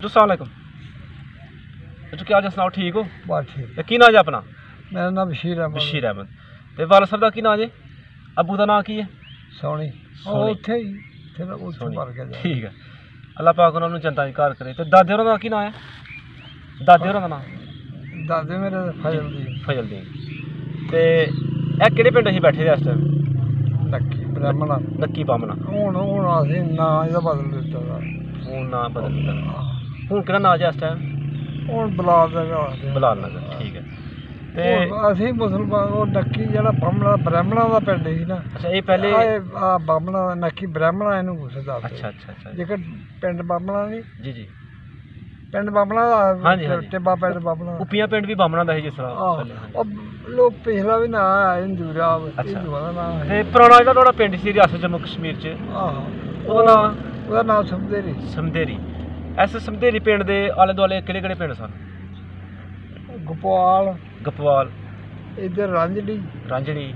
अस्सलाम वालेकुम। तो क्या सनाओ, ठीक हो? बस ठीक। की नाम है अपना? मेरा नाम बशीर अहमद। बशीर अहमद। तो वाला साहब का की नाम है? अबू का नाम की है? सोनी। उत्थे ही ठीक है। अल्लाह पाक उन्होंने जनता दी घर करे। तो दादे होरां दा की नाम है? दादे होरां दा नाम? दादे मेरे फजलदीन। फजलदीन। ते ए केड़े पिंड असीं बैठे दे इस टाइम? नक्की ब्राह्मणा। नक्की बामना। हुण असीं नां इहदा बदल दित्ता दा। हुण नां बदल दित्ता। हुण केड़ा नां जे इस टाइम? हुण बलाल नगर। बलाल नगर, ठीक है। ते असीं मुसलमान ओह नक्की जेह्ड़ा बामना ब्राह्मणा दा पिंड ही ना। अच्छा, ये पहले बामना नक्की ब्राह्मणा इहनूं कुछ दसदे। अच्छा अच्छा अच्छा। जेकर पिंड बामना नहीं। जी जी। पिंड बामना दा। हाँ जी, हाँ जी। टिब्बा पिंड बामना। कुपियां पिंड भी बामना दा है जिस तरह पहले। अब लोग पिछला भी नां है हिंदू दा। हिंदुआं दा नां है। ते पुराना जेह्ड़ा तुहाड़ा पिंड सी रियासत जम्मू कश्मीर च, ਉਹਦਾ ਨਾਮ ਸਮਦੇਰੀ। ਸਮਦੇਰੀ। इस ਸਮਦੇਰੀ पिंड ਦੇ ਆਲੇ ਦੁਆਲੇ ਕਿਹੜੇ ਕਿਹੜੇ ਪਿੰਡ ਸਨ? ਗੋਪਾਲ। ਗਪਵਾਲ। ਇੱਧਰ ਰਾਂਝੜੀ। ਰਾਂਝੜੀ।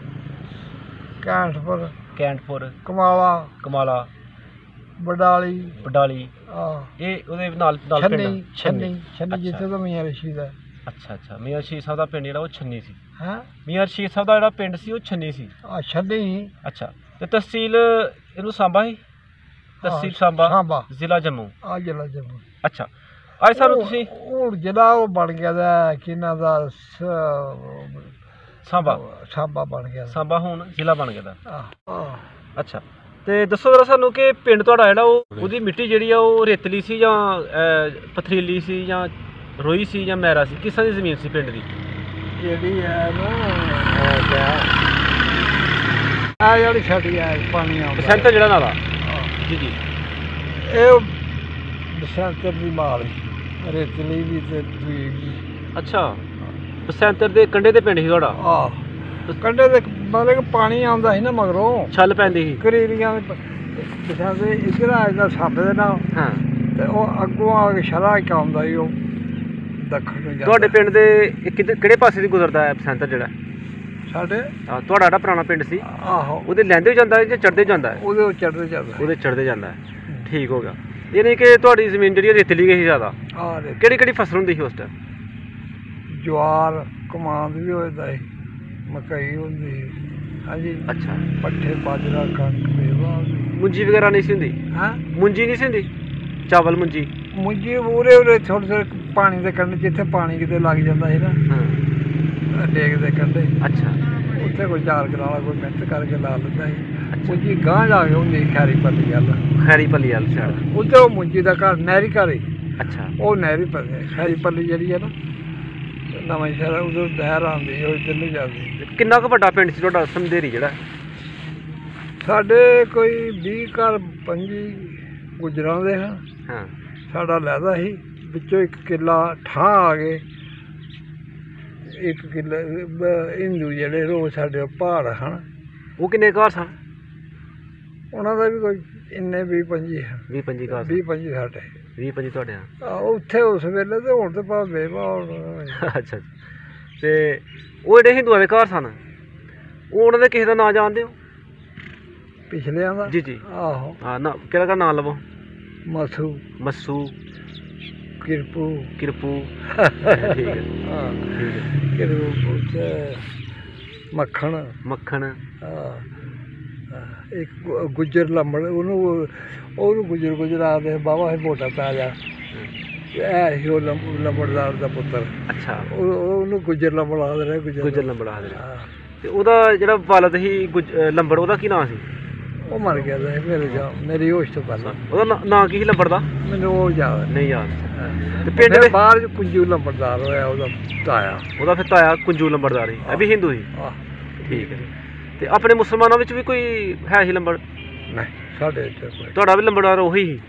ਕੈਂਟਪੁਰ। ਕੈਂਟਪੁਰ। ਕਮਾਲਾ। ਕਮਾਲਾ। ਬਡਾਲੀ। ਬਡਾਲੀ। ਇਹ ਉਹਦੇ ਨਾਲ ਨਾਲ ਪਿੰਡ ਛੰਨੀ। ਛੰਨੀ ਜਿੱਥੇ ਤੋਂ ਮੀਆਂ ਰਸ਼ੀਦ ਹੈ। ਅੱਛਾ ਅੱਛਾ। ਮੀਆਂ ਰਸ਼ੀਦ ਸਾਹਿਬ ਦਾ ਪਿੰਡ ਜਿਹੜਾ ਉਹ ਛੰਨੀ ਸੀ। ਹੈਂ? ਮੀਆਂ ਰਸ਼ੀਦ ਸਾਹਿਬ ਦਾ ਜਿਹੜਾ ਪਿੰਡ ਸੀ ਉਹ ਛੰਨੀ ਸੀ। ਛੰਨੀ। ਅੱਛਾ। ਤੇ ਤਹਿਸੀਲ ਇਹਨੂੰ ਸਾਂਬਾ ਸੀ? तहसील सांबा जिला जम्मू। जिला जम्मू। अच्छा, आज सानू तुसी हुण जिला वो बन गया दा किना दा सांबा बन गया। सांबा हुण जिला बन गया दा। अच्छा, ते दसो जरा सानू कि पिंड तुहाडा जेहड़ा ओहदी मिट्टी जेहड़ी आ ओह रेतली सी जां पथरीली सी जां रोई सी जां मैरा सी? किस तरह दी जमीन सी पिंड दी? जेहड़ी है ना आ जेहड़ी छड़ी है पानी आउंदा सेंटर जेहड़ा नाला। जी जी। ਇਹ ਬਸੰਤਰ ਦੀ ਮਾਲ ਰੇਤਲੀ ਵੀ ਤੇ ਦੂਈ ਵੀ। ਅੱਛਾ, ਬਸੰਤਰ ਦੇ ਕੰਢੇ ਤੇ ਪਿੰਡ ਸੀ ਤੁਹਾਡਾ? ਕੰਢੇ ਤੇ ਮਤਲਬ ਕਿ ਪਾਣੀ ਆਉਂਦਾ ਸੀ ਨਾ ਮਗਰੋਂ। ਛੱਲ ਪੈਂਦੀ ਸੀ ਕਰੀਰੀਆਂ ਬਸੰਤਰ ਇੱਧਰ ਆ ਜਾਂਦਾ ਸੱਪ ਦੇ ਨਾਲ। ਹਾਂ। ਤੇ ਉਹ ਅੱਗੋਂ ਆ ਕੇ ਸ਼ਰਾ ਇੱਕ ਆਉਂਦਾ ਸੀ ਉਹ ਦੱਖਣ ਨੂੰ ਜਾਂਦਾ। ਤੁਹਾਡੇ ਪਿੰਡ ਦੇ ਕਿਹੜੇ ਪਾਸੇ ਦੀ ਗੁਜ਼ਰਦਾ ਹੈ ਬਸੰਤਰ ਜਿਹੜਾ? ਸਾਡੇ ਤੁਹਾਡਾ ਜਿਹੜਾ ਪੁਰਾਣਾ ਪਿੰਡ ਸੀ ਉਹਦੇ ਲੈਂਦੇ ਜਾਂਦਾ ਜਾਂ ਚੜ੍ਹਦੇ ਜਾਂਦਾ ਹੈ? ਉਹਦੇ ਚੜ੍ਹਦੇ ਜਾਂਦਾ। ਉਹਦੇ ਚੜ੍ਹਦੇ ਜਾਂਦਾ ਹੈ। ਠੀਕ ਹੋ ਗਿਆ। ਇਹ ਨਹੀਂ ਕਿ ਤੁਹਾਡੀ ਜ਼ਮੀਨ ਜਿਹੜੀ ਰੇਤਲੀ ਗਈ ਸੀ ਜ਼ਿਆਦਾ? ਕਿਹੜੀ ਕਿਹੜੀ ਫਸਲ ਹੁੰਦੀ ਸੀ ਉਸ ਟਾਈਮ? ਜਵਾਰ ਕਮਾਂਦ ਵੀ ਹੋ ਜਾਂਦਾ ਸੀ, ਮਕਈ ਹੁੰਦੀ ਸੀ। ਹਾਂਜੀ। ਅੱਛਾ। ਪੱਠੇ ਬਾਜਰਾ ਕਣਕ ਮੇਵਾ। ਮੁੰਜੀ ਵਗੈਰਾ ਨਹੀਂ ਸੀ ਹੁੰਦੀ? ਹਾਂ। ਮੁੰਜੀ ਨਹੀਂ ਸੀ ਹੁੰਦੀ? ਚਾਵਲ ਮੁੰਜੀ ਉਰੇ ਉਰੇ ਥੋੜ੍ਹੇ ਥੋੜ੍ਹੇ ਪਾਣੀ ਦੇ ਕੰਢੇ ਜਿੱਥੇ ਪਾਣੀ ਕਿਤੇ ਲੱਗ ਜਾਂਦਾ ਸੀ ਨਾ ਡੇਕ ਦੇ ਕੰਢੇ। ਅੱਛਾ। ਉੱਥੇ ਕੋਈ ਚਾਰ ਕਰਾਲਾ ਕੋਈ ਮਿਹਨਤ ਕਰਕੇ ਲਾ ਲੈਂਦਾ ਸੀ। ਮੁੰਜੀ ਗਾਂਹ ਜਾ ਕੇ ਹੁੰਦੀ ਖੈਰੀ ਪੱਲੀ ਵੱਲ। ਖੈਰੀ ਪੱਲੀ ਵੱਲ ਸਾਈਡ ਉੱਧਰ ਉਹ ਮੁੰਜੀ ਦਾ ਘਰ ਨਹਿਰੀ ਘਰ ਹੀ। ਅੱਛਾ। ਉਹ ਨਹਿਰੀ ਪੱਲੀ ਖੈਰੀ ਪੱਲੀ ਜਿਹੜੀ ਹੈ ਨਾ ਨਵਾਂ ਸ਼ਹਿਰ ਉਧਰ ਨਹਿਰ ਆਉਂਦੀ ਉਹ ਇੱਧਰ ਨਹੀਂ ਜਾਂਦੀ। ਕਿੰਨਾ ਕੁ ਵੱਡਾ ਪਿੰਡ ਸੀ ਤੁਹਾਡਾ ਸਮਦੇਰੀ ਜਿਹੜਾ? ਸਾਡੇ ਕੋਈ 20 ਘਰ 25 ਗੁਜਰਾਂ ਦੇ ਹਾਂ। ਹਾਂ। ਸਾਡਾ ਲਹਿਦਾ ਸੀ ਵਿੱਚੋਂ ਇੱਕ ਕਿੱਲਾ ਠਾਂ ਆ ਗਏ। ਇੱਕ ਕਿੱਲਾ ਹਿੰਦੂ ਜਿਹੜੇ ਰੋਜ਼ ਸਾਡੇ ਪਹਾੜ ਹਨ। ਉਹ ਕਿੰਨੇ ਘਰ ਸਨ? ਉਹਨਾਂ ਦਾ ਵੀ ਕੋਈ ਇੰਨੇ 20-25 ਹੈ। 20-25 ਘਰ? 20-25 ਸਾਡੇ। 20-25 ਤੁਹਾਡੇ? ਹਾਂ। ਉੱਥੇ ਉਸ ਵੇਲੇ ਤੇ ਹੁਣ ਤੇ ਭਾਵੇਂ। ਅੱਛਾ। ਤੇ ਉਹ ਜਿਹੜੇ ਹਿੰਦੂਆਂ ਦੇ ਘਰ ਸਨ ਉਹ ਉਹਨਾਂ ਦੇ ਕਿਸੇ ਦਾ ਨਾਂ ਜਾਣਦੇ ਹੋ? ਪਿਛਲਿਆਂ ਦਾ? ਜੀ ਜੀ। ਆਹੋ। ਹਾਂ ਨਾ, ਕਿਹੜਾ ਨਾਂ ਲਵੋ? ਮਸੂ। ਮਸੂ। ਕਿਰਪੂ। ਕਿਰਪੂ। ਠੀਕ ਹੈ। ਹਾਂ ਠੀਕ ਹੈ। ਕਿਰਪੂ। ਮੱਖਣ। ਮੱਖਣ। ਇੱਕ ਗੁੱਜਰ ਲੰਬੜ ਉਹਨੂੰ ਗੁੱਜਰ ਆਖਦੇ। ਬਾਬਾ ਇਹ ਮੋਟਾ ਤਾਜ਼ਾ ਇਹ ਸੀ ਉਹ ਲੰਬੜਦਾਰ ਦਾ ਪੁੱਤਰ। ਅੱਛਾ। ਉਹਨੂੰ ਗੁੱਜਰ ਲੰਬੜ ਆਖਦੇ ਰਹੇ। ਗੁੱਜਰ ਲੰਬੜ ਆਖਦੇ ਰਹੇ। ਤੇ ਉਹਦਾ ਜਿਹੜਾ ਵਾਲਦ ਸੀ ਲੰਬੜ, ਉਹਦਾ ਕੀ ਨਾਂ ਸੀ? ਉਹ ਮਰ ਗਿਆ ਮੇਰੀ ਹੋਸ਼ ਤੋਂ ਪਹਿਲਾਂ। ਉਹਦਾ ਨਾਂ ਕੀ ਸੀ ਲੰਬੜ ਦਾ? ਮੈਨੂੰ ਉਹ ਯਾਦ ਨਹੀਂ। ਯਾਦ। ਤੇ ਪਿੰਡ ਦੇ ਬਾਹਰ ਕੁੰਜੂ ਲੰਬੜਦਾਰ ਹੋਇਆ ਉਹਦਾ ਤਾਇਆ। ਉਹਦਾ ਫਿਰ ਤਾਇਆ ਕੁੰਜੂ ਲੰਬੜਦਾਰ ਸੀ। ਇਹ ਵੀ ਹਿੰਦੂ ਸੀ? ਠੀਕ ਹੈ। ਤੇ ਆਪਣੇ ਮੁਸਲਮਾਨਾਂ ਵਿੱਚ ਵੀ ਕੋਈ ਹੈ ਸੀ ਲੰਬੜ? ਨਹੀਂ, ਸਾਡੇ ਤੁਹਾਡਾ ਵੀ ਲੰਬੜਦਾਰ ਉਹੀ ਸੀ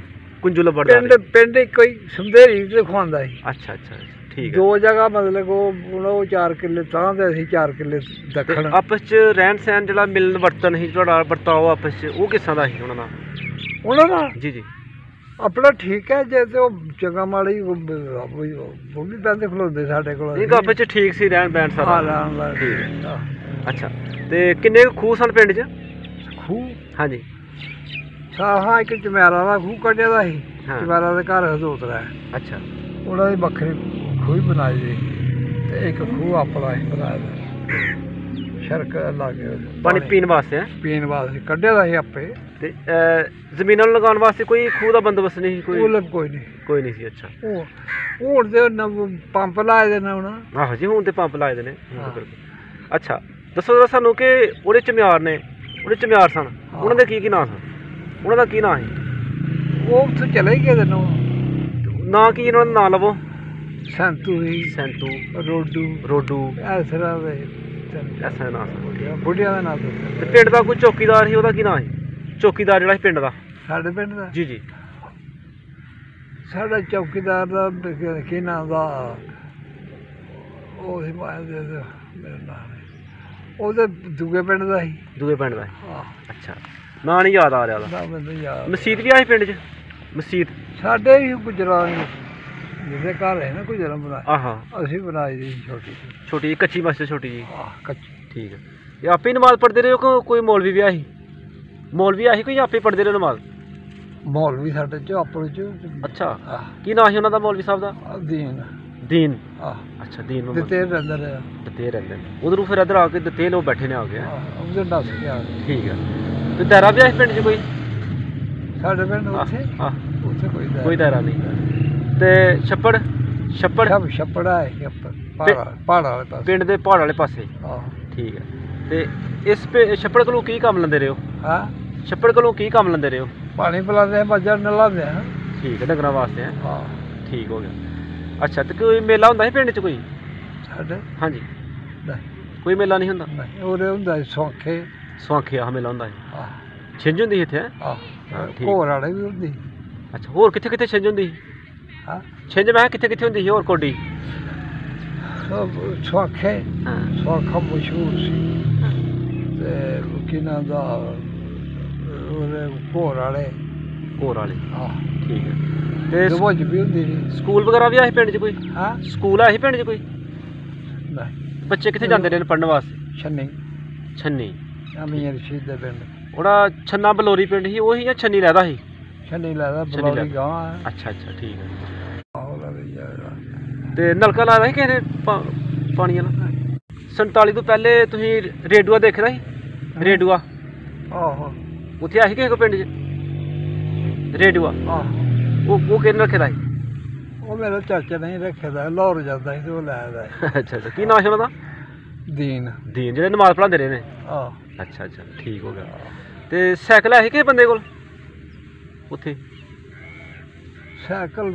ਕੁੰਜੂ ਲੰਬੜਦਾਰ? ਪਿੰਡ ਕੋਈ ਸਮਦੇਰੀ ਤੇ ਖਵਾਉਂਦਾ ਸੀ। ਅੱਛਾ ਅੱਛਾ। ਠੀਕ ਹੈ। ਦੋ ਜਗ੍ਹਾ ਮਤਲਬ ਉਹ 4 ਕਿੱਲੇ ਤਾਂ ਤੇ ਅਸੀਂ 4 ਕਿੱਲੇ ਦੱਖਣ। ਆਪਸ 'ਚ ਰਹਿਣ ਸਹਿਣ ਜਿਹੜਾ ਮਿਲਣ ਵਰਤਨ ਸੀ ਤੁਹਾਡਾ ਵਰਤਾਓ ਆਪਸ 'ਚ, ਉਹ ਕਿਸ ਤਰ੍ਹਾਂ ਦਾ ਸੀ ਉਹਨਾਂ ਦਾ? ਉਹਨਾਂ ਦਾ? ਜੀ ਜੀ। ਆਪਣਾ ਠੀਕ ਹੈ। ਜੇ ਤੇ ਉਹ ਚੰਗਾ ਮਾੜੀ ਉਹ ਵੀ ਪੈਂਦੇ ਖਲੋਂਦੇ ਸਾਡੇ ਕੋਲ। ਇੱਕ ਆਪਸ 'ਚ ਠੀਕ ਸੀ ਰਹਿਣ ਬਹਿਣ ਸਾਰਾ? ਅੱਛਾ। ਤੇ ਕਿੰਨੇ ਖੂਹ ਸਨ ਪਿੰਡ 'ਚ? ਖੂਹ? ਹਾਂਜੀ। ਹਾਂ, ਇੱਕ ਚਮਿਆਰਾਂ ਦਾ ਖੂਹ ਕੱਢਿਆ ਦਾ ਸੀ। ਚਵਾਰਾ ਦੇ ਘਰ ਹਜ਼ੂਤਰਾ ਅੱਛਾ ਉਹਨਾਂ ਦੀ ਵੱਖਰੀ ਖੂਹ ਬਣਾਈ ਦੀ ਤੇ ਇੱਕ ਖੂਹ ਆਪਣਾ ਹੀ ਬਣਾਇਆ ਸ਼ਰਕ ਲਾਗੇ ਪਾਣੀ ਪੀਣ ਵਾਸਤੇ ਪੀਣ ਵਾਸਤੇ ਕੱਢਿਆ ਦਾ ਸੀ ਆਪੇ ਤੇ ਜ਼ਮੀਨਾਂ ਨੂੰ ਲਗਾਉਣ ਵਾਸਤੇ ਕੋਈ ਖੂਹ ਦਾ ਬੰਦੋਬਸਤ ਨਹੀਂ ਕੋਈ ਕੋਈ ਨਹੀਂ ਸੀ ਅੱਛਾ ਉਹ ਹੁਣ ਤੇ ਪੰਪ ਲਾਏ ਦੇ ਨੇ ਹੁਣ ਆਹੋ ਜੀ ਹੁਣ ਤੇ ਪੰਪ ਲਾਏ ਦੇ ਨੇ ਅੱਛਾ ਦੱਸੋ ਜਰਾ ਸਾਨੂੰ ਕਿ ਉਹਦੇ ਚਮਿਆਰ ਨੇ ਉਹਦੇ ਚਮਿਆਰ ਸਨ ਉਹਨਾਂ ਦੇ ਕੀ ਨਾਂ ਸਨ ਉਹਨਾਂ ਦਾ ਕੀ ਨਾਂ ਸੀ ਉਹ ਉੱਥੇ ਚਲੇ ਗਏ ਦੇ ਨਾਂ ਕੀ ਇਹਨਾਂ ਦਾ ਨਾਂ ਲਵੋ ਸੈਂਤੂ ਰੋਡੂ ਇਸ ਤਰ੍ਹਾਂ ਦੇ ਐਸਾ ਨਾਂ ਸੀ ਬੁੱਢਿਆਂ ਦਾ ਨਾਂ ਤੇ ਪਿੰਡ ਦਾ ਕੋਈ ਚੌਕੀਦਾਰ ਸੀ ਉਹਦਾ ਕੀ ਨਾਂ ਸੀ ਚੌਕੀਦਾਰ ਜਿਹੜਾ ਸੀ ਪਿੰਡ ਦਾ ਸਾਡੇ ਪਿੰਡ ਦਾ ਜੀ ਸਾਡਾ ਚੌਕੀਦਾਰ ਦਾ ਕੀ ਨਾਂ ਦਾ ਉਹ ਸੀ ਮੇਰਾ ਨਾਮ ਉਹ ਤਾਂ ਦੂਏ ਪਿੰਡ ਦਾ ਅੱਛਾ ਨਾਂ ਨਹੀਂ ਯਾਦ ਆ ਰਿਹਾ ਉਹਦਾ ਮੈਨੂੰ ਯਾਦ ਮਸੀਤ ਵੀ ਆਈ ਪਿੰਡ 'ਚ ਮਸੀਤ ਸਾਡੇ ਵੀ ਗੁਜਰਾਂ ਜਿਹਦੇ ਘਰ ਹੈ ਨਾ ਗੁਜਰਾਂ ਬਣਾਏ ਆਹਾਂ ਅਸੀਂ ਬਣਾਈ ਦੀ ਛੋਟੀ ਕੱਚੀ ਮਸਜਿਦ ਛੋਟੀ ਜੀ ਕੱਚੀ ਠੀਕ ਹੈ ਇਹ ਆਪੇ ਨਮਾਜ਼ ਪੜ੍ਹਦੇ ਰਹੇ ਹੋ ਕੋਈ ਮੌਲਵੀ ਵੀ ਆਹੀ ਕੋਈ ਆਪੇ ਪੜ੍ਹਦੇ ਰਹੇ ਨਮਾਜ਼ ਮੌਲਵੀ ਸਾਡੇ ਚ ਆਪਣੇ ਚ ਅੱਛਾ ਕੀ ਨਾਂ ਸੀ ਉਹਨਾਂ ਦਾ ਮੌਲਵੀ ਸਾਹਿਬ ਦਾ ਦੀਨ ਅੱਛਾ ਦੀਨ ਦਿੱਤੇ ਰਹਿੰਦੇ ਉਧਰੋਂ ਫਿਰ ਇੱਧਰ ਆ ਕੇ ਦਿੱਤੇ ਲੋਕ ਬੈਠੇ ਨੇ ਆ ਗਏ ਉਹਦੇ ਦੱਸ ਕੇ ਆ ਗਏ ਠੀਕ ਹੈ ਤੇ ਦਾਇਰਾ ਵੀ ਆ ਪਿੰਡ 'ਚ ਕੋਈ ਸਾਡੇ ਪਿੰਡ ਉੱਥੇ ਕੋਈ ਦਾਇਰਾ ਨਹੀਂ ਤੇ ਛੱਪੜ ਹੈ ਪਹਾੜ ਵਾਲੇ ਪਾਸੇ ਪਿੰਡ ਦੇ ਪਹਾੜ ਵਾਲੇ ਪਾਸੇ ਠੀਕ ਹੈ ਤੇ ਇਸ ਛੱਪੜ ਕੋਲੋਂ ਕੀ ਕੰਮ ਲੈਂਦੇ ਰਹੇ ਹੋ ਛੱਪੜ ਕੋਲੋਂ ਕੀ ਕੰਮ ਲੈਂਦੇ ਰਹੇ ਹੋ ਪਾਣੀ ਪਿਲਾਉਂਦੇ ਮੱਝਾਂ ਨਲਾਉਂਦੇ ਠੀਕ ਹੈ ਡੰਗਰਾਂ ਵਾਸਤੇ ਠੀਕ ਹੋ ਗਿਆ ਅੱਛਾ ਤੇ ਕੋਈ ਮੇਲਾ ਹੁੰਦਾ ਸੀ ਪਿੰਡ 'ਚ ਕੋਈ ਸਾਡੇ ਹਾਂਜੀ ਕੋਈ ਮੇਲਾ ਨਹੀਂ ਹੁੰਦਾ ਉਹਦੇ ਹੁੰਦਾ ਸਵਾਂਖੇ ਆ ਮੇਲਾ ਹੁੰਦਾ ਸੀ ਛਿੰਝ ਹੁੰਦੀ ਸੀ ਇੱਥੇ ਘੋਰ ਵਾਲੇ ਵੀ ਹੁੰਦੀ ਅੱਛਾ ਹੋਰ ਕਿੱਥੇ ਛਿੰਝ ਹੁੰਦੀ ਸੀ ਛਿੰਝ ਮੈਂ ਕਿੱਥੇ ਹੁੰਦੀ ਸੀ ਹੋਰ ਕੋਡੀ ਸਵਾਖਾ ਮਸ਼ਹੂਰ ਸੀ ਤੇ ਕੀ ਨਾਂ ਦਾ ਉਹਦੇ ਘੋਰ ਵਾਲੇ ਠੀਕ ਹੈ ਤੇ ਦਵਾਜ ਵੀ ਹੁੰਦੀ ਸੀ ਸਕੂਲ ਵਗੈਰਾ ਵੀ ਆਏ ਪਿੰਡ 'ਚ ਕੋਈ ਸਕੂਲ ਆਏ ਪਿੰਡ 'ਚ ਕੋਈ ਨਹੀਂ ਬੱਚੇ ਕਿੱਥੇ ਜਾਂਦੇ ਨੇ ਪੜ੍ਹਨ ਵਾਸਤੇ ਛੰਨੀ ਅਮੀਰ ਰਸ਼ੀਦ ਦੇ ਪਿੰਡ ਉਹਦਾ ਛੰਨਾ ਬਲੋਰੀ ਪਿੰਡ ਸੀ ਉਹੀ ਜਾਂ ਛੰਨੀ ਲੈਦਾ ਸੀ ਬਲੋਰੀ ਗਾਂ ਅੱਛਾ ਠੀਕ ਹੈ ਤੇ ਨਲਕਾ ਲਾਇਆ ਸੀ ਕਿਸੇ ਨੇ ਪਾਣੀ ਵਾਲਾ 47 ਤੋਂ ਪਹਿਲੇ ਤੁਸੀਂ ਰੇਡੂਆ ਦੇਖਦਾ ਸੀ ਰੇਡੂਆ ਉੱਥੇ ਆਹੀ ਕਿਸੇ ਕੋ ਪਿੰਡ 'ਚ ਰੇਡੂਆ ਉਹ ਕਿਹਨੇ ਰੱਖੇ ਦਾ ਸੀ ਉਹ ਮੇਰਾ ਚਾਚਾ ਨਹੀਂ ਰੱਖੇ ਦਾ ਲਾਹੌਰ ਜਾਂਦਾ ਸੀ ਤੇ ਉਹ ਲਾਇਆ ਦਾ ਅੱਛਾ ਕੀ ਨਾਂ ਸੀ ਉਹਨਾਂ ਦਾ ਦੀਨ ਜਿਹੜੇ ਨਮਾਜ਼ ਪੜ੍ਹਾਉਂਦੇ ਰਹੇ ਨੇ ਅੱਛਾ ਠੀਕ ਹੋ ਗਿਆ ਤੇ ਸਾਈਕਲ ਹੈ ਕਿਸੇ ਬੰਦੇ ਕੋਲ ਉੱਥੇ ਸਾਈਕਲ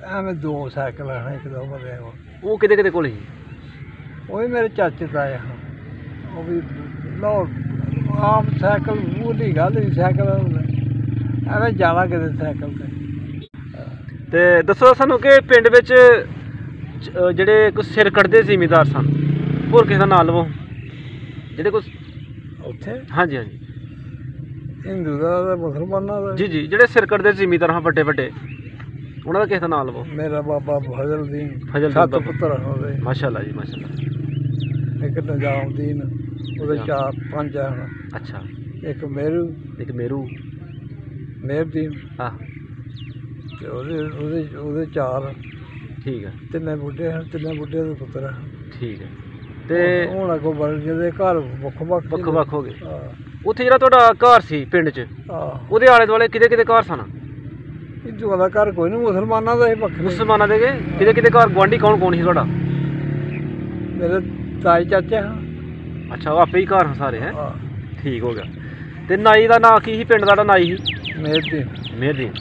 ਐਵੇਂ 2 ਸਾਈਕਲ ਹਨ ਇੱਕ ਦੋ ਬੰਦੇ ਉਹ ਕਿਹਦੇ ਕੋਲ ਸੀ ਉਹ ਵੀ ਮੇਰੇ ਚਾਚੇ ਦਾ ਆ ਉਹ ਵੀ ਲਾਹੌਰ ਆਮ ਸਾਈਕਲ ਉਹਦੀ ਗੱਲ ਸੀ ਸਾਈਕਲ ਐਵੇਂ ਜਾਣਾ ਕਿਤੇ ਸਾਈਕਲ ਤੇ ਦੱਸੋ ਸਾਨੂੰ ਕਿ ਪਿੰਡ ਵਿੱਚ ਜਿਹੜੇ ਕੋਈ ਸਿਰ ਕੱਢਦੇ ਜ਼ਿਮੀਂਦਾਰ ਸਨ ਹੋਰ ਕਿਸੇ ਦਾ ਨਾਂ ਲਵੋ ਜਿਹੜੇ ਕੋਈ ਉੱਥੇ ਹਾਂਜੀ ਹਿੰਦੂ ਦਾ ਮੁਸਲਮਾਨਾਂ ਦਾ ਜੀ ਜਿਹੜੇ ਸਿਰ ਕੱਢਦੇ ਜ਼ਿਮੀਂਦਾਰ ਹਾਂ ਵੱਡੇ ਉਹਨਾਂ ਦਾ ਕਿਸੇ ਦਾ ਨਾਂ ਲਵੋ ਮੇਰਾ ਬਾਬਾ ਫਜ਼ਲ 7 ਪੁੱਤਰ ਉਹਦੇ ਮਾਸ਼ਾਅੱਲਾ ਜੀ ਮਾਸ਼ਾਅੱਲਾ ਇੱਕ ਨਿਜ਼ਾਮਦੀਨ ਉਹਦੇ 4-5 ਹਨ ਅੱਛਾ ਇੱਕ ਮੇਹਰਦੀਨ ਤੇ ਉਹਦੇ 4 ਠੀਕ ਹੈ ਤਿੰਨੇ ਬੁੱਢੇ ਦੇ ਪੁੱਤਰ ਹਨ ਠੀਕ ਹੈ ਤੇ ਹੁਣ ਅੱਗੋਂ ਬਣ ਜਿਹਦੇ ਘਰ ਵੱਖ ਹੋ ਗਏ ਉੱਥੇ ਜਿਹੜਾ ਤੁਹਾਡਾ ਘਰ ਸੀ ਪਿੰਡ 'ਚ ਉਹਦੇ ਆਲੇ ਦੁਆਲੇ ਕਿਹਦੇ ਘਰ ਸਨ ਹਿੰਦੂਆਂ ਦਾ ਘਰ ਕੋਈ ਨਹੀਂ ਮੁਸਲਮਾਨਾਂ ਦਾ ਮੁਸਲਮਾਨਾਂ ਦੇ ਕਿਹਦੇ ਘਰ ਗੁਆਂਢੀ ਕੌਣ ਸੀ ਤੁਹਾਡਾ ਮੇਰੇ ਤਾਏ ਚਾਚੇ ਹਨ ਅੱਛਾ ਉਹ ਆਪੇ ਹੀ ਘਰ ਸਾਰੇ ਹੈ ਠੀਕ ਹੋ ਗਿਆ ਤੇ ਨਾਈ ਦਾ ਨਾਂ ਕੀ ਸੀ ਪਿੰਡ ਦਾ ਨਾਈ ਸੀ ਮੇਹਰਦੀਨ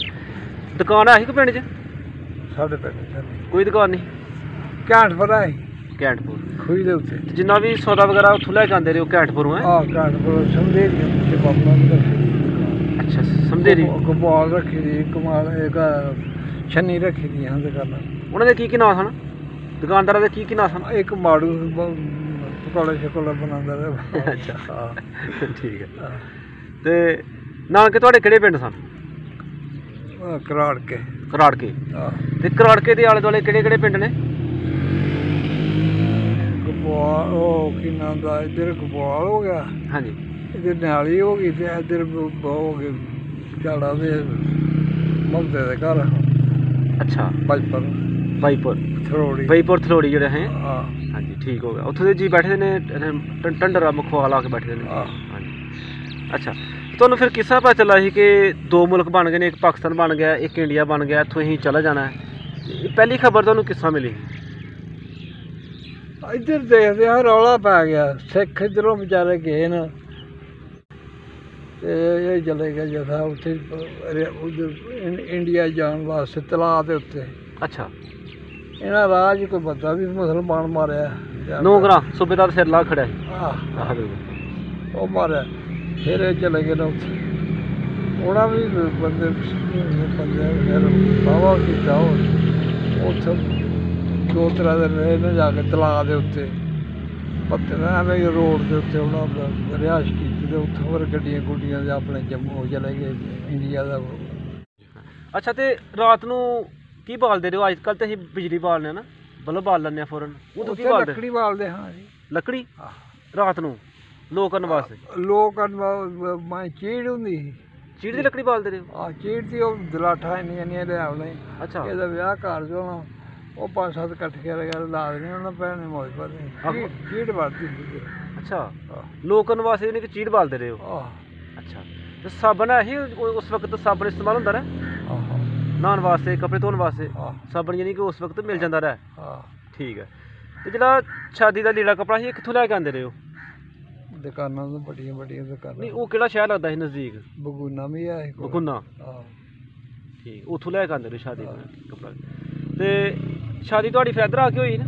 ਦੁਕਾਨ ਹੈ ਕਿ ਪਿੰਡ 'ਚ ਸਾਡੇ ਪਿੰਡ ਕੋਈ ਦੁਕਾਨ ਨਹੀਂ ਘੈਂਟਪੁਰ ਖੂਹੀ ਦੇ ਉੱਤੇ ਜਿੰਨਾ ਵੀ ਸੌਦਾ ਵਗੈਰਾ ਉੱਥੋਂ ਲੈ ਕੇ ਆਉਂਦੇ ਰਹੇ ਉਹ ਘੈਂਟਪੁਰੋਂ ਹੈ ਘੈਂਟਪੁਰ ਸਮਝੇ ਅੱਛਾ ਸਮਝੇਰੀ ਕਮਾਲ ਰੱਖੀ ਦੀ ਇੱਕ ਛੰਨੀ ਰੱਖੀ ਦੀ ਹਨ ਦੁਕਾਨਾਂ ਉਹਨਾਂ ਦੇ ਕੀ ਨਾਂ ਸਨ ਦੁਕਾਨਦਾਰਾਂ ਦੇ ਕੀ ਨਾਂ ਸਨ ਇੱਕ ਮਾੜੂ ਪਕੌੜੇ ਬਣਾਉਂਦਾ ਰਿਹਾ ਅੱਛਾ ਠੀਕ ਹੈ ਤੇ ਨਾਨਕੇ ਤੁਹਾਡੇ ਕਿਹੜੇ ਪਿੰਡ ਸਨ ਕਰਾੜਕੇ ਤੇ ਕਰਾੜਕੇ ਦੇ ਆਲੇ ਦੁਆਲੇ ਕਿਹੜੇ ਪਿੰਡ ਨੇ ਉਹ ਕੀ ਨਾਮ ਦਾ ਇੱਧਰ ਗੋਪਾਲ ਹੋ ਗਿਆ ਹਾਂਜੀ ਇੱਧਰ ਨਿਆਲੀ ਹੋ ਗਈ ਤੇ ਇੱਧਰ ਹੋ ਗਏ ਝਾੜਾ ਦੇ ਮਮਤੇ ਦੇ ਘਰ ਅੱਛਾ ਬਚਪਨ ਬਾਈਪੁਰ ਥਲੋੜੀ ਜਿਹੜੇ ਹੈ ਹਾਂ ਹਾਂਜੀ ਠੀਕ ਹੋ ਗਿਆ। ਉੱਥੇ ਦੇ ਜੀ ਬੈਠੇ ਨੇ ਟੰਡਰਾ ਮਖਵਾਲ ਆ ਕੇ ਬੈਠੇ ਨੇ ਹਾਂ ਹਾਂਜੀ। ਅੱਛਾ ਤੁਹਾਨੂੰ ਫਿਰ ਕਿਸ ਤਰ੍ਹਾਂ ਪਤਾ ਚੱਲਾ ਸੀ ਕਿ ਦੋ ਮੁਲਕ ਬਣ ਗਏ ਨੇ, ਇੱਕ ਪਾਕਿਸਤਾਨ ਬਣ ਗਿਆ ਇੱਕ ਇੰਡੀਆ ਬਣ ਗਿਆ, ਇੱਥੋਂ ਅਸੀਂ ਚਲਾ ਜਾਣਾ ਹੈ? ਪਹਿਲੀ ਖਬਰ ਤੁਹਾਨੂੰ ਕਿਸ ਤਰ੍ਹਾਂ ਮਿਲੀ? ਇੱਧਰ ਦੇਖਦੇ ਹਾਂ ਰੌਲਾ ਪੈ ਗਿਆ, ਸਿੱਖ ਇੱਧਰੋਂ ਵਿਚਾਰੇ ਗਏ ਨਾ ਤੇ ਇਹ ਚਲੇ ਗਏ ਜਥਾ ਉੱਥੇ ਇੰਡੀਆ ਜਾਣ ਵਾਸਤੇ ਤਲਾਅ ਦੇ ਉੱਤੇ। ਅੱਛਾ ਇਹਨਾਂ ਰਾਜ ਕੋਈ ਬੰਦਾ ਵੀ ਮੁਸਲਮਾਨ ਮਾਰਿਆ, ਨੌਗਰਾ ਸੂਬੇਦਾਰ ਸਿਰ ਲਾ ਖੜਿਆ ਸੀ। ਆਹ ਉਹ ਮਾਰਿਆ, ਫਿਰ ਇਹ ਚਲੇ ਗਏ ਨਾ ਉੱਥੇ। ਉਹਨਾਂ ਵੀ ਬੰਦੇ ਫਿਰ ਵਾਹਵਾ ਕੀਤਾ ਉੱਥੇ 2-3 ਦਿਨ ਰਹੇ ਨੇ ਜਾ ਕੇ ਤਲਾਅ ਦੇ ਉੱਤੇ ਪੱਤੇ ਐਵੇਂ ਰੋਡ ਦੇ ਉੱਤੇ ਉਹਨਾਂ ਦਾ ਰਿਹਾਇਸ਼ ਕੀਤੀ ਤੇ ਉੱਥੋਂ ਫਿਰ ਗੱਡੀਆਂ ਗੁੱਡੀਆਂ ਦੇ ਆਪਣੇ ਜੰਮੂ ਚਲੇ ਗਏ ਇੰਡੀਆ ਦਾ। ਅੱਛਾ ਤੇ ਰਾਤ ਨੂੰ ਕੀ ਬਾਲਦੇ ਰਹੇ ਹੋ? ਅੱਜ ਕੱਲ੍ਹ ਤਾਂ ਅਸੀਂ ਬਿਜਲੀ ਬਾਲਦੇ ਹਾਂ ਨਾ, ਬਲਬ ਬਾਲ ਲੈਂਦੇ ਹਾਂ ਫੌਰਨ। ਉਦੋਂ ਕੀ ਬਾਲਦੇ? ਲੱਕੜੀ ਬਾਲਦੇ ਹਾਂ ਜੀ। ਲੱਕੜੀ ਰਾਤ ਨੂੰ ਲੋਕ ਕਰਨ ਵਾਸਤੇ? ਲੋਕ ਮੈਂ ਚੀੜ ਹੁੰਦੀ ਸੀ, ਚੀੜ ਦੀ ਲੱਕੜੀ ਬਾਲਦੇ ਰਹੇ ਹੋ? ਚੀੜ ਦੀ ਉਹ ਦਲਾਠਾ ਇੰਨੀਆਂ ਲਿਆਉਣੇ। ਅੱਛਾ ਇਹਦਾ ਵਿਆਹ ਕਾਰਜ ਹੋਣਾ, ਉਹ 5-7 ਇਕੱਠੇ ਲਾ ਦੇਣੇ ਉਹਨਾਂ ਭੈਣ ਨੇ ਮੌਜ ਕਰਨੀ, ਚੀੜ ਵੜਦੀ ਸੀ। ਅੱਛਾ ਲੋਕ ਕਰਨ ਵਾਸਤੇ ਯਾਨੀ ਕਿ ਚੀੜ ਬਾਲਦੇ ਰਹੇ ਹੋ? ਅੱਛਾ ਤੇ ਸਾਬਣ ਹੈ ਹੀ ਉਸ ਵਕਤ ਸਾਬਣ ਇਸਤੇਮਾਲ ਹੁੰਦਾ ਰਿਹਾ ਨਹਾਉਣ ਵਾਸਤੇ, ਕੱਪੜੇ ਧੋਣ ਵਾਸਤੇ? ਸਾਬਣ ਯਾਨੀ ਕਿ ਉਸ ਵਕਤ ਮਿਲ ਜਾਂਦਾ ਰਿਹਾ? ਠੀਕ ਹੈ। ਤੇ ਜਿਹੜਾ ਸ਼ਾਦੀ ਦਾ ਲੀੜਾ ਕੱਪੜਾ ਸੀ ਇਹ ਕਿੱਥੋਂ ਲੈ ਕੇ ਆਉਂਦੇ ਰਹੇ ਹੋ? ਦੁਕਾਨਾਂ ਤੋਂ ਵੱਡੀਆਂ ਦੁਕਾਨਾਂ। ਨਹੀਂ ਉਹ ਕਿਹੜਾ ਸ਼ਹਿਰ ਲੱਗਦਾ ਸੀ ਨਜ਼ਦੀਕ? ਬਗੂਨਾ ਵੀ ਹੈ। ਬਗੂਨਾ ਠੀਕ, ਉੱਥੋਂ ਲੈ ਕੇ ਆਉਂਦੇ ਰਹੇ ਸ਼ਾਦੀ ਦਾ ਕੱਪੜਾ। ਤੇ ਸ਼ਾਦੀ ਤੁਹਾਡੀ ਫਿਰ ਇੱਧਰ ਆ ਕੇ ਹੋਈ ਨਾ?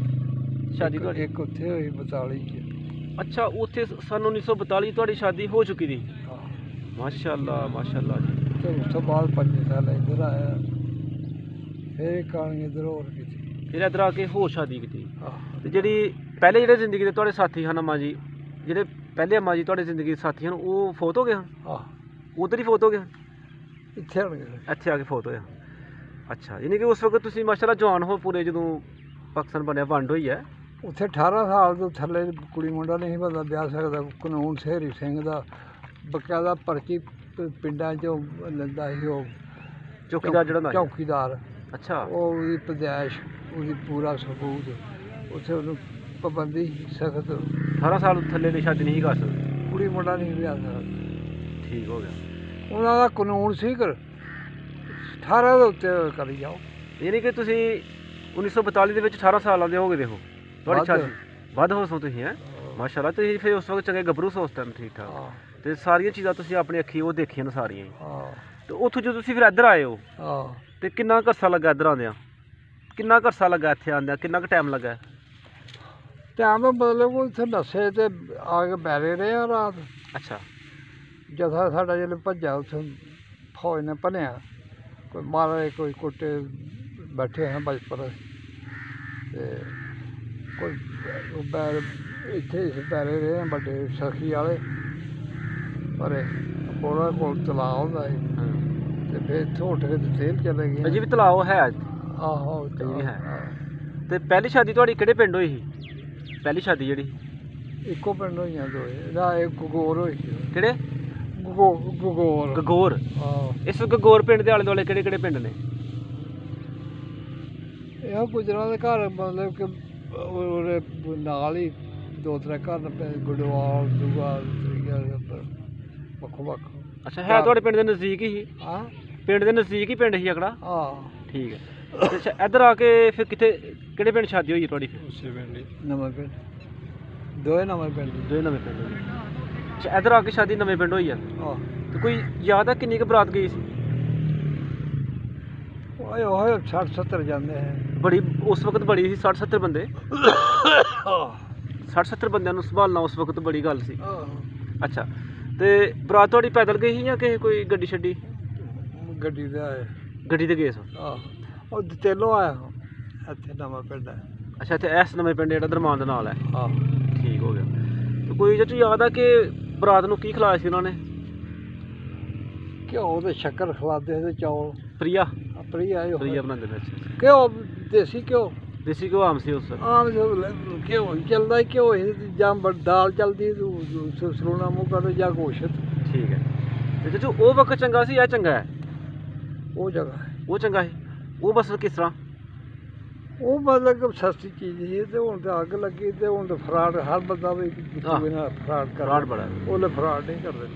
ਸ਼ਾਦੀ ਤੁਹਾਡੀ ਇੱਕ ਉੱਥੇ ਹੋਈ 42 ਚ। ਅੱਛਾ ਉੱਥੇ ਸਨ 1942 ਤੁਹਾਡੀ ਸ਼ਾਦੀ ਹੋ ਚੁੱਕੀ ਸੀ? ਮਾਸ਼ਾਅੱਲਾ ਮਾਸ਼ਾਅੱਲਾ ਜੀ। ਤੇ ਉਸ ਤੋਂ ਬਾਅਦ 5 ਸਾਲ ਇੱਧਰ ਆਇਆ, ਫਿਰ ਕਹਾਣੀ ਇੱਧਰ ਹੋਰ ਕੀਤੀ, ਫਿਰ ਇੱਧਰ ਆ ਕੇ ਹੋਰ ਸ਼ਾਦੀ ਕੀਤੀ। ਤੇ ਜਿਹੜੀ ਪਹਿਲੇ ਜਿਹੜੇ ਜ਼ਿੰਦਗੀ ਦੇ ਤੁਹਾਡੇ ਸਾਥੀ ਹਨ ਅੰਮਾ ਜੀ, ਜਿਹੜੇ ਪਹਿਲੇ ਅੰਮਾ ਜੀ ਤੁਹਾਡੇ ਜ਼ਿੰਦਗੀ ਦੇ ਸਾਥੀ ਹਨ, ਉਹ ਫੌਤ ਹੋ ਗਏ ਹਨ? ਉੱਧਰ ਹੀ ਫੌਤ ਹੋ ਗਏ? ਇੱਥੇ ਆਣ ਗਏ, ਇੱਥੇ ਆ ਕੇ ਫੌਤ ਹੋਇਆ। ਅੱਛਾ ਯਾਨੀ ਕਿ ਉਸ ਵਕਤ ਤੁਸੀਂ ਮਾਸ਼ਾਅੱਲਾ ਜਵਾਨ ਹੋ ਪੂਰੇ, ਜਦੋਂ ਪਾਕਿਸਤਾਨ ਬਣਿਆ ਵੰਡ ਹੋਈ ਹੈ। ਉੱਥੇ 18 ਸਾਲ ਤੋਂ ਥੱਲੇ ਕੁੜੀ ਮੁੰਡਾ ਨਹੀਂ ਬੰਦਾ ਵਿਆਹ ਸਕਦਾ। ਕਾਨੂੰਨ ਸ਼ਹਿਰੀ ਸਿੰਘ ਦਾ ਬਕਾਇਦਾ ਪਰਚੀ ਪਿੰਡਾਂ 'ਚੋਂ ਲੈਂਦਾ ਸੀ ਉਹ ਚੌਕੀਦਾਰ ਜਿਹੜਾ ਚੌਕੀਦਾਰ। ਅੱਛਾ ਉਹ ਉਹਦੀ ਪੈਦਾਇਸ਼, ਉਹਦੀ ਪੂਰਾ ਸਬੂਤ, ਉੱਥੇ ਉਹਨੂੰ ਪਾਬੰਦੀ ਸਖਤ। 18 ਸਾਲ ਥੱਲੇ ਦੀ ਸ਼ਾਦੀ ਨਹੀਂ ਕਰ ਸਕਦੇ? ਕੁੜੀ ਮੁੰਡਾ ਨਹੀਂ ਵਿਆਹ ਸਕਦਾ। ਠੀਕ ਹੋ ਗਿਆ। ਉਹਨਾਂ ਦਾ ਕਾਨੂੰਨ ਸੀ ਕਰ 18 ਦੇ ਉੱਤੇ ਕਰੀ ਜਾਓ। ਯਾਨੀ ਕਿ ਤੁਸੀਂ 1942 ਦੇ ਵਿੱਚ 18 ਸਾਲਾਂ ਦੇ ਹੋ ਗਏ ਦੇਖੋ ਤੁਹਾਡੀ ਸ਼ਾਦੀ ਵੱਧ ਹੋ ਸੋ ਤੁਸੀਂ ਹੈ ਮਾਸ਼ਾਅੱਲਾ। ਤੁਸੀਂ ਫਿਰ ਉਸ ਵਕਤ ਚੰਗੇ ਗੱਭਰੂ ਸੋ ਉਸ ਟਾਈਮ ਠੀਕ ਠਾਕ, ਤੇ ਸਾਰੀਆਂ ਚੀਜ਼ਾਂ ਤੁਸੀਂ ਆਪਣੀ ਅੱਖੀਂ ਉਹ ਦੇਖੀਆਂ ਨੇ ਸਾਰੀਆਂ ਹੀ। ਤੇ ਉੱਥੋਂ ਜਦੋਂ ਤੁਸੀਂ ਫਿਰ ਇੱਧਰ ਆਏ ਹੋ ਤੇ ਕਿੰਨਾ ਕੁ ਅਰਸਾ ਲੱਗਾ ਇੱਧਰ ਆਉਂਦਿਆਂ? ਕਿੰਨਾ ਕੁ ਅਰਸਾ ਲੱਗਾ ਇੱਥੇ ਆਉਂਦਿਆਂ? ਕਿੰਨਾ ਕੁ ਟਾਈਮ ਲੱਗਾ? ਟਾਈਮ ਮਤਲਬ ਉੱਥੇ ਨਸ਼ੇ ਤੇ ਆ ਕੇ ਬੈਠੇ ਰਹੇ ਆ ਰਾਤ। ਅੱਛਾ ਜਥਾ ਸਾਡਾ ਜਦੋਂ ਭੱਜਾ ਉੱਥੇ ਫੌਜ ਨੇ ਭੰਨਿਆ, ਕੋਈ ਮਾਰੇ ਕੋਈ ਕੁੱਟੇ ਬੈਠੇ ਹਨ ਬਚਪਨ, ਤੇ ਕੋਈ ਇੱਥੇ ਪੈਰੇ ਰਹੇ ਵੱਡੇ ਸਖੀ ਵਾਲੇ, ਪਰ ਉਹਨਾਂ ਕੋਲ ਤਲਾਅ ਹੁੰਦਾ ਸੀ, ਤੇ ਫਿਰ ਇੱਥੋਂ ਉੱਠ ਕੇ ਤੇਲ ਚਲੇ ਗਏ। ਅਜੇ ਵੀ ਤਲਾਅ ਹੈ? ਆਹੋ ਵੀ ਹੈ। ਤੇ ਪਹਿਲੀ ਸ਼ਾਦੀ ਤੁਹਾਡੀ ਕਿਹੜੇ ਪਿੰਡ ਹੋਈ ਸੀ? ਪਹਿਲੀ ਸ਼ਾਦੀ ਜਿਹੜੀ ਇੱਕੋ ਪਿੰਡ ਹੋਈਆਂ ਦੋਏ, ਇਹਦਾ ਇੱਕ ਗਗੌਰ ਹੋਈ। ਕਿਹੜੇ? ਗਗੌਰ। ਗਗੌਰ? ਇਸ ਗਗੌਰ ਪਿੰਡ ਦੇ ਆਲੇ ਦੁਆਲੇ ਕਿਹੜੇ ਕਿਹੜੇ ਪਿੰਡ ਨੇ? ਇਹੋ ਗੁਜਰਾਂ ਦੇ ਘਰ, ਮਤਲਬ ਕਿ ਉਹਦੇ ਨਾਲ ਹੀ 2-3 ਘਰ ਗੁਡਵਾਲ ਦੂਆ ਵੱਖੋ ਵੱਖ। ਅੱਛਾ ਹੈ ਤੁਹਾਡੇ ਪਿੰਡ ਦੇ ਨਜ਼ਦੀਕ ਹੀ? ਹਾਂ ਪਿੰਡ ਦੇ ਨਜ਼ਦੀਕ ਹੀ ਪਿੰਡ ਸੀ ਅਕੜਾ? ਠੀਕ ਹੈ। ਅੱਛਾ ਇੱਧਰ ਆ ਕੇ ਫਿਰ ਕਿਤੇ ਕਿਹੜੇ ਪਿੰਡ ਸ਼ਾਦੀ ਹੋਈ ਤੁਹਾਡੀ? ਉਸੇ ਪਿੰਡ ਹੀ, ਨਵਾਂ ਪਿੰਡ, ਦੋਏ ਨਵੇਂ ਪਿੰਡ ਹੋਏ। ਅੱਛਾ ਇੱਧਰ ਆ ਕੇ ਸ਼ਾਦੀ ਨਵੇਂ ਪਿੰਡ ਹੋਈ ਆ? ਤੇ ਕੋਈ ਯਾਦ ਆ ਕਿੰਨੀ ਕੁ ਬਰਾਤ ਗਈ ਸੀ? ਉਹ 60-70 ਜਾਂਦੇ ਹੈ। ਬੜੀ ਉਸ ਵਕਤ ਬੜੀ ਸੀ? 60-70 ਬੰਦੇ? 60-70 ਬੰਦਿਆਂ ਨੂੰ ਸੰਭਾਲਣਾ ਉਸ ਵਕਤ ਬੜੀ ਗੱਲ ਸੀ। ਅੱਛਾ ਤੇ ਬਰਾਤ ਤੁਹਾਡੀ ਪੈਦਲ ਗਈ ਸੀ ਜਾਂ ਕਿਸੇ ਕੋਈ ਗੱਡੀ ਛੱਡੀ? ਗੱਡੀ ਤੇ ਆਏ। ਗੱਡੀ ਤੇ ਗਏ ਸੋ? ਉਹ ਦਤੇਲੋਂ ਆਇਆ ਇੱਥੇ ਨਵਾਂ ਪਿੰਡ ਹੈ। ਅੱਛਾ ਇੱਥੇ ਇਸ ਨਵੇਂ ਪਿੰਡ ਜਿਹੜਾ ਦਰਮਾਨ ਦੇ ਨਾਲ ਹੈ? ਠੀਕ ਹੋ ਗਿਆ। ਤੇ ਕੋਈ ਜੇ ਯਾਦ ਆ ਕਿ ਬਰਾਤ ਨੂੰ ਕੀ ਖਿਲਾਇਆ ਸੀ ਉਹਨਾਂ ਨੇ? ਘਿਓ ਤੇ ਸ਼ੱਕਰ ਖਿਲਾਦੇ ਤੇ ਚੌਲ। ਪ੍ਰਿਆ ਪ੍ਰਿਆ ਬਣਾਉਂਦੇ ਨੇ? ਘਿਓ, ਦੇਸੀ ਘਿਓ। ਦੇਸੀ ਘਿਓ ਆਮ ਸੀ ਉਸ? ਆਮ ਘਿਓ ਚੱਲਦਾ ਹੀ ਘਿਓ ਜਾਂ ਦਾਲ ਚੱਲਦੀ ਸਰੋਣਾ ਮੂੰਹ ਕਰ ਜਾਂ ਗੋਸ਼ਤ। ਠੀਕ ਹੈ। ਤੇ ਜੋ ਉਹ ਵਕਤ ਚੰਗਾ ਸੀ ਜਾਂ ਚੰਗਾ ਹੈ? ਉਹ ਜਗ੍ਹਾ ਹੈ। ਉਹ ਚੰਗਾ ਸੀ। ਉਹ ਬਸ ਕਿਸ ਤਰ੍ਹਾਂ? ਉਹ ਮਤਲਬ ਕਿ ਸਸਤੀ ਚੀਜ਼ ਸੀ ਤੇ ਹੁਣ ਤਾਂ ਅੱਗ ਲੱਗੀ ਤੇ ਹੁਣ ਤਾਂ ਫਰਾਡ ਹਰ ਬੰਦਾ ਵੀ ਦੂਏ ਨਾਲ ਫਰਾਡ ਫਰਾਡ ਬੜਾ ਉਹਨੇ ਫਰਾਡ ਨਹੀਂ ਕਰਦੇ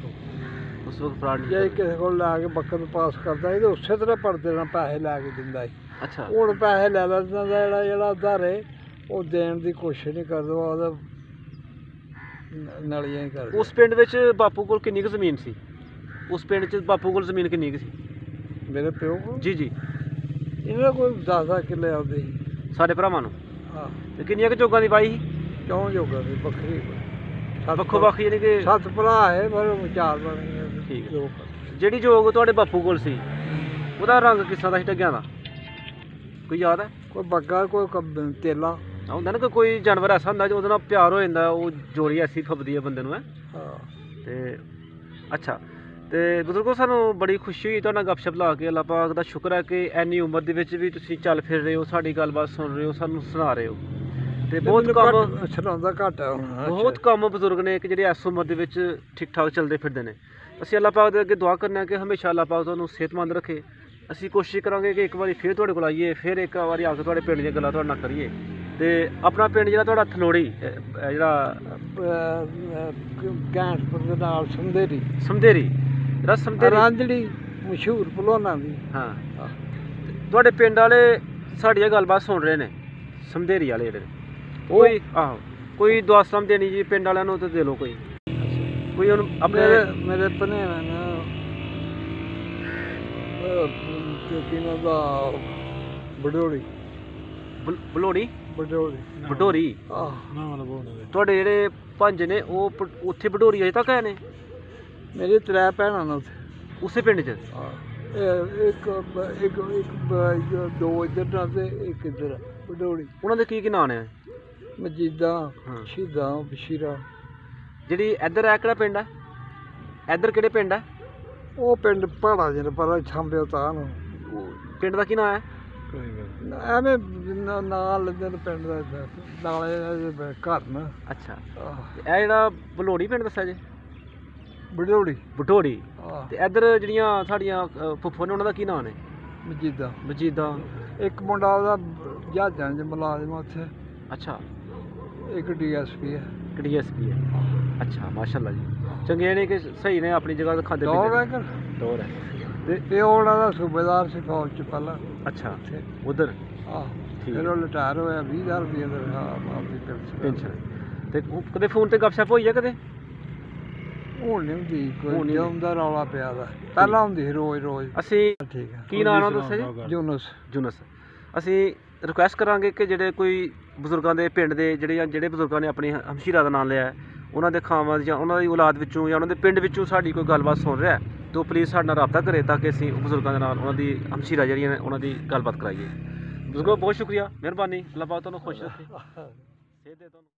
ਉਸ ਵਕਤ ਫਰਾਡ ਨਹੀਂ ਜੇ ਕਿਸੇ ਕੋਲ ਲਾ ਕੇ ਬੱਕਤ ਪਾਸ ਕਰਦਾ ਸੀ ਤੇ ਉਸੇ ਤਰ੍ਹਾਂ ਪਰਦੇ ਨਾਲ ਪੈਸੇ ਲੈ ਕੇ ਦਿੰਦਾ ਸੀ। ਅੱਛਾ। ਹੁਣ ਪੈਸੇ ਲੈ ਲੈਂਦਾ ਜਿਹੜਾ ਉਧਾਰੇ ਉਹ ਦੇਣ ਦੀ ਕੋਸ਼ਿਸ਼ ਨਹੀਂ ਕਰਦਾ, ਉਹਦਾ ਨਲੀਆਂ ਹੀ ਕਰਦਾ। ਉਸ ਪਿੰਡ ਵਿੱਚ ਬਾਪੂ ਕੋਲ ਕਿੰਨੀ ਕੁ ਜ਼ਮੀਨ ਸੀ? ਉਸ ਪਿੰਡ 'ਚ ਬਾਪੂ ਕੋਲ ਜ਼ਮੀਨ ਕਿੰਨੀ ਕੁ ਸੀ? ਮੇਰੇ ਪਿਓ ਕੋਲ ਜੀ ਜੀ। ਇਹਨਾਂ ਕੋਲ 10 ਕਿੱਲੇ ਆਉਂਦੇ ਸੀ ਸਾਡੇ ਭਰਾਵਾਂ ਨੂੰ। ਹਾਂ। ਤੇ ਕਿੰਨੀਆਂ ਕੁ ਜੋਗਾਂ ਦੀ ਪਾਈ ਸੀ? ਕਿਉਂ ਜੋਗਾ ਸੀ ਵੱਖਰੀ ਵੱਖੋ ਵੱਖ ਯਾਨੀ ਕਿ 7 ਭਰਾ ਹੈ ਪਰ 4 ਬਣੇ। ਠੀਕ ਹੈ। ਜਿਹੜੀ ਜੋਗ ਤੁਹਾਡੇ ਬਾਪੂ ਕੋਲ ਸੀ ਉਹਦਾ ਰੰਗ ਕਿਸ ਤਰ੍ਹਾਂ ਦਾ ਸੀ ਢੱਗਿਆਂ ਦਾ? ਕੋਈ ਯਾਦ ਹੈ? ਕੋਈ ਬੱਗਾ ਕੋਈ ਤੇਲਾ ਹੁੰਦਾ ਨਾ ਕਿ ਕੋਈ ਜਾਨਵਰ ਐਸਾ ਹੁੰਦਾ ਜੋ ਉਹਦੇ ਨਾਲ ਪਿਆਰ ਹੋ ਜਾਂਦਾ, ਉਹ ਜੋੜੀ ਐਸੀ ਫੱਬਦੀ ਹੈ ਬੰਦੇ ਨੂੰ ਹੈ। ਹਾਂ। ਤੇ ਅੱਛਾ। ਤੇ ਬਜ਼ੁਰਗੋ ਸਾਨੂੰ ਬੜੀ ਖੁਸ਼ੀ ਹੋਈ ਤੁਹਾਡੇ ਨਾਲ ਗੱਪਸ਼ਪ ਲਾ ਕੇ। ਅੱਲਾਹ ਪਾਕ ਦਾ ਸ਼ੁਕਰ ਹੈ ਕਿ ਇੰਨੀ ਉਮਰ ਦੇ ਵਿੱਚ ਵੀ ਤੁਸੀਂ ਚੱਲ ਫਿਰ ਰਹੇ ਹੋ, ਸਾਡੀ ਗੱਲਬਾਤ ਸੁਣ ਰਹੇ ਹੋ, ਸਾਨੂੰ ਸੁਣਾ ਰਹੇ ਹੋ। ਤੇ ਬਹੁਤ ਕੰਮ ਸੁਣਾਉਂਦਾ ਘੱਟ ਹੈ ਹੁਣ। ਬਹੁਤ ਕੰਮ ਬਜ਼ੁਰਗ ਨੇ ਕਿ ਜਿਹੜੇ ਇਸ ਉਮਰ ਦੇ ਵਿੱਚ ਠੀਕ ਠਾਕ ਚੱਲਦੇ ਫਿਰਦੇ ਨੇ। ਅਸੀਂ ਅੱਲਾਹ ਪਾਕ ਦੇ ਅੱਗੇ ਦੁਆ ਕਰਨਾ ਹੈ ਕਿ ਹਮੇਸ਼ਾ ਅੱਲਾਹ ਪਾਕ ਤੁਹਾਨੂੰ ਸਿਹਤਮੰਦ ਰੱਖੇ। ਅਸੀਂ ਕੋਸ਼ਿਸ਼ ਕਰਾਂਗੇ ਕਿ ਇੱਕ ਵਾਰੀ ਫਿਰ ਤੁਹਾਡੇ ਕੋਲ ਆਈਏ, ਫਿਰ ਇੱਕ ਵਾਰੀ ਆ ਕੇ ਤੁਹਾਡੇ ਪਿੰਡ ਦੀਆਂ ਗੱਲਾਂ ਤੁਹਾਡੇ ਨਾਲ ਕਰੀਏ। ਤੇ ਆਪਣਾ ਪਿੰਡ ਜਿਹੜਾ ਤੁਹਾਡਾ ਥਲੋੜੀ ਜਿਹੜਾ ਗੈਂਸਪੁਰ ਦੇ ਨਾਲ ਸਮਦੇਰੀ ਜਿਹੜਾ ਸਮਦੇਰੀ ਰਾਂਝੜੀ ਮਸ਼ਹੂਰ ਭਲਵਾਨਾਂ ਦੀ। ਹਾਂ। ਤੁਹਾਡੇ ਪਿੰਡ ਵਾਲੇ ਸਾਡੀਆਂ ਗੱਲਬਾਤ ਸੁਣ ਰਹੇ ਨੇ, ਸਮਦੇਰੀ ਵਾਲੇ ਜਿਹੜੇ ਕੋਈ ਆਹੋ ਕੋਈ ਦੁਆ ਸਲਾਮ ਦੇਣੀ ਜੀ ਪਿੰਡ ਵਾਲਿਆਂ ਨੂੰ ਤੇ ਦੇ ਲਓ ਕੋਈ ਉਹਨੂੰ ਆਪਣੇ ਮੇਰੇ ਭਨੇਵੇਂ ਨੇ ਕਿਨਾਂ ਦਾ ਬਡੋੜੀ ਬਲੋੜੀ ਬਡੋੜੀ ਬਡੋਰੀ। ਤੁਹਾਡੇ ਜਿਹੜੇ ਪੰਜ ਨੇ ਉਹ ਉੱਥੇ ਬਡੋਰੀ ਅਜੇ ਤੱਕ ਹੈ ਨੇ? ਮੇਰੇ 3 ਭੈਣਾਂ ਨੇ ਉੱਥੇ ਉਸੇ ਪਿੰਡ 'ਚ? ਇੱਕ 2 ਇੱਧਰ ਨਾਲ ਤੇ ਇੱਕ ਇੱਧਰ ਬਡੋੜੀ। ਉਹਨਾਂ ਦੇ ਕੀ ਨਾਂ ਨੇ? ਮਜੀਦਾਂ, ਸ਼ਹੀਦਾਂ, ਬਸ਼ੀਰਾ। ਜਿਹੜੀ ਇੱਧਰ ਹੈ ਕਿਹੜਾ ਪਿੰਡ ਹੈ? ਇੱਧਰ ਕਿਹੜੇ ਪਿੰਡ ਹੈ? ਉਹ ਪਿੰਡ ਪਹਾੜਾ ਜਿਹੇ ਪਰ ਛਾਂਬੇ ਉਤਾਰ ਨੂੰ। ਪਿੰਡ ਦਾ ਕੀ ਨਾਂ ਹੈ? ਐਵੇਂ ਨਾਂ ਲੈਂਦੇ ਨੇ ਪਿੰਡ ਦਾ ਨਾਲੇ ਘਰ ਨਾ। ਅੱਛਾ। ਇਹ ਜਿਹੜਾ ਬਲੋੜੀ ਪਿੰਡ ਦੱਸਿਆ ਜੀ? ਬਡੋੜੀ ਬਟੋੜੀ। ਤੇ ਇੱਧਰ ਜਿਹੜੀਆਂ ਸਾਡੀਆਂ ਫੁੱਫੋ ਨੇ ਉਹਨਾਂ ਦਾ ਕੀ ਨਾਂ ਨੇ? ਮਜੀਦਾ। ਇੱਕ ਮੁੰਡਾ ਉਹਦਾ ਜਹਾਜ਼ਾਂ 'ਚ ਮੁਲਾਜ਼ਮ ਉੱਥੇ। ਅੱਛਾ। ਇੱਕ DSP ਹੈ। DSP ਹੈ। ਅੱਛਾ ਮਾਸ਼ਾਅੱਲਾ ਜੀ। ਚੰਗੇ ਨੇ ਕਿ ਸਹੀ ਨੇ ਆਪਣੀ ਜਗ੍ਹਾ ਤੇ ਖਾਂਦੇ ਪੀਂਦੇ? ਟੌਰ ਹੈ। ਤੇ ਪਿਓ ਉਹਨਾਂ ਦਾ ਸੂਬੇਦਾਰ ਸੀ ਫੌਜ 'ਚ ਪਹਿਲਾਂ। ਅੱਛਾ। ਉਧਰ ਫਿਰ ਉਹ ਰਿਟਾਇਰ ਹੋਇਆ 20,000 ਰੁਪਏ ਦਾ ਪੈਨਸ਼ਨ। ਤੇ ਕਦੇ ਫੋਨ ਤੇ ਗੱਪਸ਼ਪ ਹੋਈ ਹੈ ਕਦੇ? ਹੁਣ ਨਹੀਂ ਹੁੰਦੀ ਕੋਈ, ਜਿਉਂਦਾ ਰੌਲਾ ਪਿਆ ਦਾ। ਪਹਿਲਾਂ ਹੁੰਦੀ ਸੀ ਰੋਜ਼। ਅਸੀਂ ਠੀਕ ਹੈ। ਕੀ ਨਾਮ ਦੱਸਿਆ ਜੀ? ਜੂਨਸ। ਅਸੀਂ ਰਿਕੁਐਸਟ ਕਰਾਂਗੇ ਕਿ ਜਿਹੜੇ ਕੋਈ ਬਜ਼ੁਰਗਾਂ ਦੇ ਪਿੰਡ ਦੇ ਜਿਹੜੇ ਬਜ਼ੁਰਗਾਂ ਨੇ ਆਪਣੀ ਹਮਸ਼ੀਰਾ ਦਾ ਨਾਮ ਲਿਆ, ਉਹਨਾਂ ਦੇ ਖਾਵਾਂ ਜਾਂ ਉਹਨਾਂ ਦੀ ਔਲਾਦ ਵਿੱਚੋਂ ਜਾਂ ਉਹਨਾਂ ਦੇ ਪਿੰਡ ਵਿੱਚੋਂ ਸਾਡੀ ਕੋਈ ਗੱਲਬਾਤ ਸੁਣ ਰਿਹਾ ਤਾਂ ਉਹ ਪਲੀਜ਼ ਸਾਡੇ ਨਾਲ ਰਾਬਤਾ ਕਰੇ ਤਾਂ ਕਿ ਅਸੀਂ ਬਜ਼ੁਰਗਾਂ ਦੇ ਨਾਲ ਉਹਨਾਂ ਦੀ ਹਮਸ਼ੀਰਾ ਜਿਹੜੀਆਂ ਨੇ ਉਹਨਾਂ ਦੀ ਗੱਲਬਾਤ ਕਰਾਈਏ। ਬਜ਼ੁਰਗੋ ਬਹੁਤ ਸ਼ੁਕਰੀਆ, ਮਿਹਰਬਾਨੀ। ਅੱਲਾਹ ਪਾਕ ਤੁਹਾਨੂੰ ਖੁਸ਼ ਰੱਖੇ।